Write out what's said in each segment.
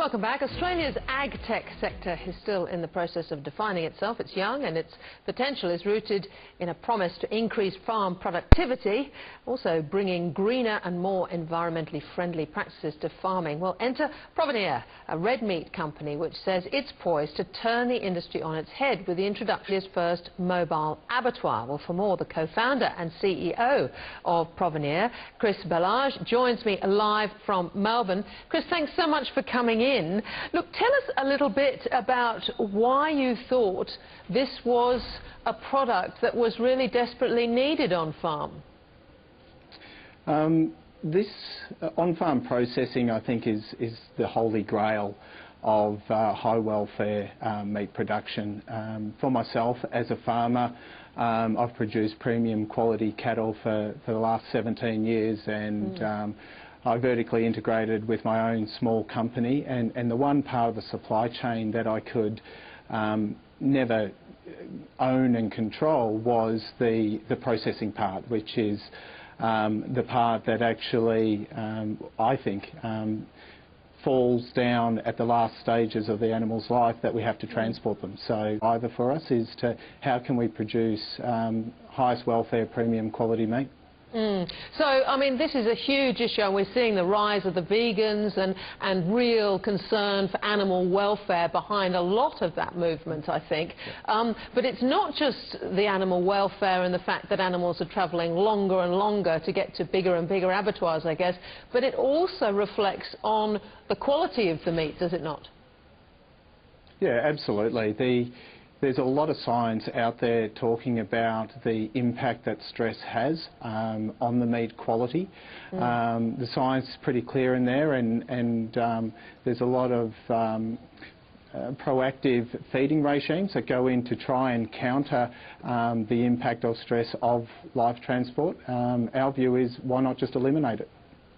Welcome back. Australia's ag-tech sector is still in the process of defining itself. It's young and its potential is rooted in a promise to increase farm productivity, also bringing greener and more environmentally friendly practices to farming. Well, enter Provenir, a red meat company which says it's poised to turn the industry on its head with the introduction of its first mobile abattoir. Well, for more, the co-founder and CEO of Provenir, Chris Balazs, joins me live from Melbourne. Chris, thanks so much for coming in. Look, tell us a little bit about why you thought this was a product that was really desperately needed on farm. This on-farm processing, I think, is the holy grail of high welfare meat production. For myself, as a farmer, I've produced premium quality cattle for the last 17 years, and I vertically integrated with my own small company, and the one part of the supply chain that I could never own and control was the processing part, which is the part that actually, I think, falls down at the last stages of the animal's life that we have to transport them. So either for us is to how can we produce highest welfare premium quality meat. So, I mean, this is a huge issue, and we're seeing the rise of the vegans and real concern for animal welfare behind a lot of that movement, I think. But it's not just the animal welfare and the fact that animals are travelling longer and longer to get to bigger and bigger abattoirs, I guess, but it also reflects on the quality of the meat, does it not? Yeah, absolutely. There's a lot of science out there talking about the impact that stress has on the meat quality. The science is pretty clear in there, and there's a lot of proactive feeding regimes that go in to try and counter the impact of stress of live transport. Our view is, why not just eliminate it?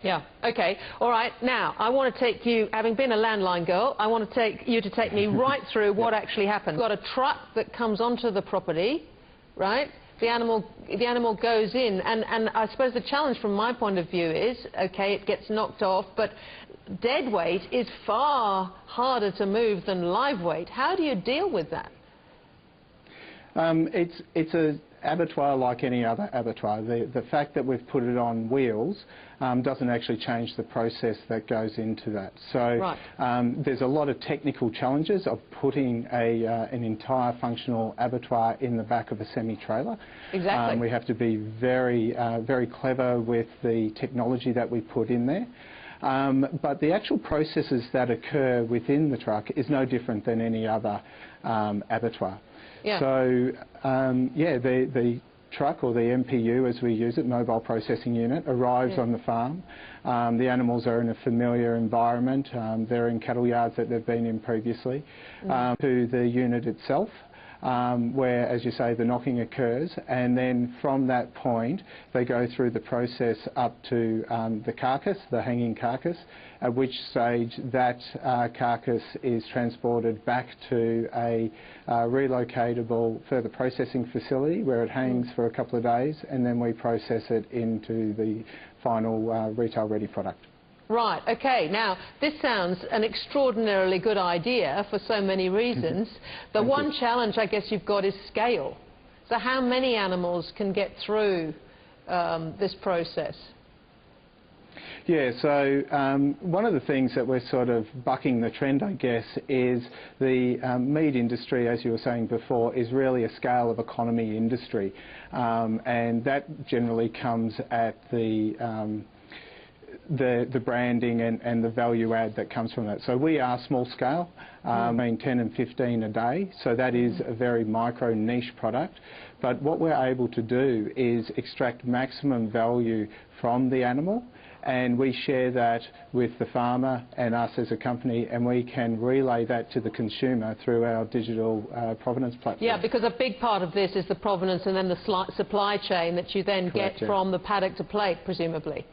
Yeah, OK. All right, now, I want to take you, having been a landline girl, I want to take me right through what actually happened. You've got a truck that comes onto the property, right? The animal goes in, and I suppose the challenge from my point of view is, OK, it gets knocked off, but dead weight is far harder to move than live weight. How do you deal with that? It's an abattoir like any other abattoir. The fact that we've put it on wheels doesn't actually change the process that goes into that. So there's a lot of technical challenges of putting an entire functional abattoir in the back of a semi-trailer. Exactly. We have to be very, very clever with the technology that we put in there. But the actual processes that occur within the truck is no different than any other abattoir. Yeah. So, the truck, or the MPU as we use it, mobile processing unit, arrives on the farm. The animals are in a familiar environment. They're in cattle yards that they've been in previously. To the unit itself, where, as you say, the knocking occurs, and then from that point they go through the process up to the carcass, the hanging carcass, at which stage that carcass is transported back to a relocatable further processing facility where it hangs for a couple of days, and then we process it into the final retail ready product. Right, OK. Now, this sounds an extraordinarily good idea for so many reasons. The one challenge, I guess, you've got is scale. So how many animals can get through this process? Yeah, so one of the things that we're sort of bucking the trend, I guess, is the meat industry, as you were saying before, is really a scale of economy industry. And that generally comes at the branding and the value add that comes from that. So we are small scale, between 10 and 15 a day, so that is a very micro niche product. But what we're able to do is extract maximum value from the animal, and we share that with the farmer and us as a company, and we can relay that to the consumer through our digital provenance platform. Yeah, because a big part of this is the provenance and then the supply chain that you then get from the paddock to plate, presumably.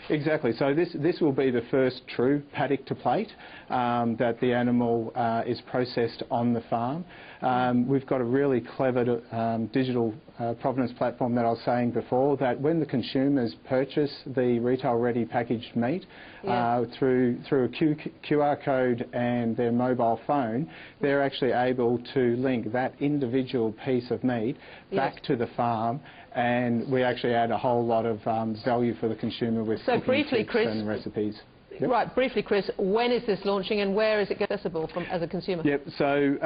Exactly. So this will be the first true paddock to plate that the animal is processed on the farm. We've got a really clever digital provenance platform that I was saying before, that when the consumers purchase the retail ready packaged meat through a QR code and their mobile phone, they're actually able to link that individual piece of meat back to the farm, and we actually add a whole lot of value for the consumer with cooking tips and recipes. Yep. Right, briefly, Chris, when is this launching and where is it accessible as a consumer? Yep, so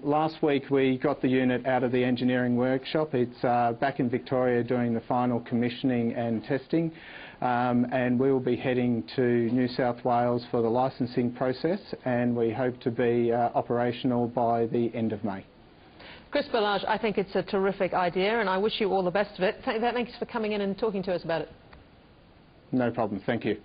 last week we got the unit out of the engineering workshop. It's back in Victoria doing the final commissioning and testing, and we will be heading to New South Wales for the licensing process, and we hope to be operational by the end of May. Chris Balazs, I think it's a terrific idea and I wish you all the best of it. Thanks for coming in and talking to us about it. No problem, thank you.